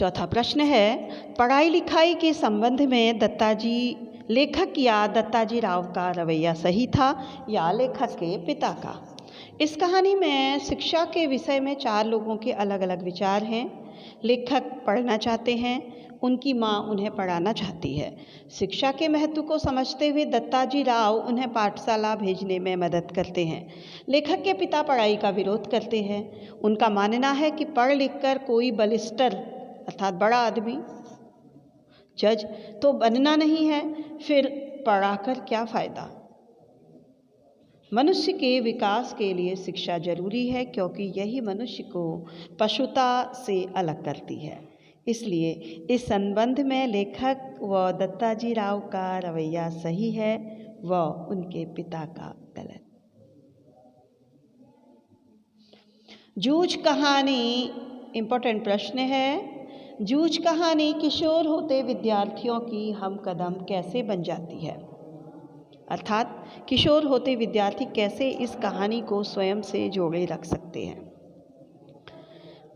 चौथा प्रश्न है, पढ़ाई लिखाई के संबंध में दत्ताजी लेखक या दत्ताजी राव का रवैया सही था या लेखक के पिता का। इस कहानी में शिक्षा के विषय में 4 लोगों के अलग अलग विचार हैं। लेखक पढ़ना चाहते हैं, उनकी माँ उन्हें पढ़ाना चाहती है। शिक्षा के महत्व को समझते हुए दत्ताजी राव उन्हें पाठशाला भेजने में मदद करते हैं। लेखक के पिता पढ़ाई का विरोध करते हैं। उनका मानना है कि पढ़ लिख कर कोई बलिस्टर अर्थात बड़ा आदमी, जज तो बनना नहीं है, फिर पढ़ाकर क्या फ़ायदा। मनुष्य के विकास के लिए शिक्षा जरूरी है क्योंकि यही मनुष्य को पशुता से अलग करती है। इसलिए इस संबंध में लेखक व दत्ताजी राव का रवैया सही है व उनके पिता का गलत। जूझ कहानी इम्पोर्टेंट प्रश्न है। जूझ कहानी किशोर होते विद्यार्थियों की हम कदम कैसे बन जाती है, अर्थात किशोर होते विद्यार्थी कैसे इस कहानी को स्वयं से जोड़े रख सकते हैं।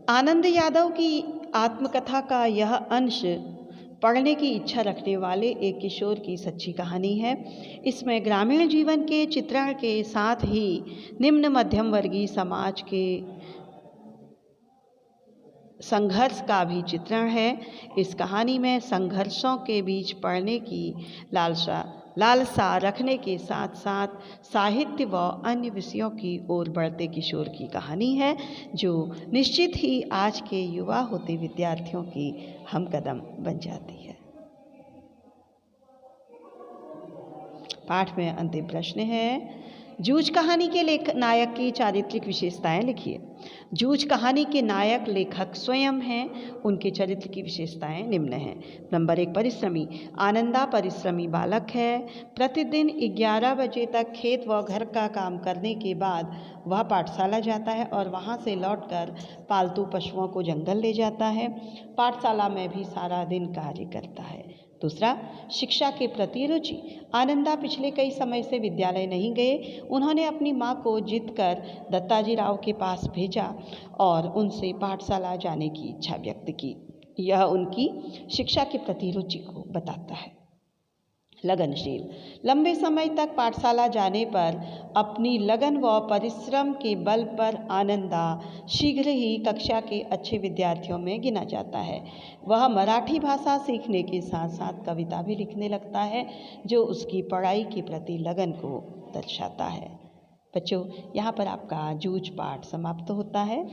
आनंद यादव की आत्मकथा का यह अंश पढ़ने की इच्छा रखने वाले एक किशोर की सच्ची कहानी है। इसमें ग्रामीण जीवन के चित्रण के साथ ही निम्न मध्यम वर्गीय समाज के संघर्ष का भी चित्रण है। इस कहानी में संघर्षों के बीच पढ़ने की लालसा रखने के साथ साथ साहित्य व अन्य विषयों की ओर बढ़ते किशोर की कहानी है, जो निश्चित ही आज के युवा होते विद्यार्थियों की हमकदम बन जाती है। पाठ में अंतिम प्रश्न है, जूझ कहानी के नायक की चारित्रिक विशेषताएं लिखिए। जूझ कहानी के नायक लेखक स्वयं हैं। उनके चरित्र की विशेषताएं निम्न हैं। नंबर 1, परिश्रमी। आनंदा परिश्रमी बालक है। प्रतिदिन 11 बजे तक खेत व घर का काम करने के बाद वह पाठशाला जाता है और वहां से लौटकर पालतू पशुओं को जंगल ले जाता है। पाठशाला में भी सारा दिन कार्य करता है। दूसरा, शिक्षा के प्रति रुचि। आनंदा पिछले कई समय से विद्यालय नहीं गए। उन्होंने अपनी माँ को जिद कर दत्ताजी राव के पास भेजा और उनसे पाठशाला जाने की इच्छा व्यक्त की। यह उनकी शिक्षा के प्रति रुचि को बताता है। लगनशील। लंबे समय तक पाठशाला जाने पर अपनी लगन व परिश्रम के बल पर आनंदा शीघ्र ही कक्षा के अच्छे विद्यार्थियों में गिना जाता है। वह मराठी भाषा सीखने के साथ साथ कविता भी लिखने लगता है, जो उसकी पढ़ाई के प्रति लगन को दर्शाता है। बच्चों, यहाँ पर आपका जूझ पाठ समाप्त होता है।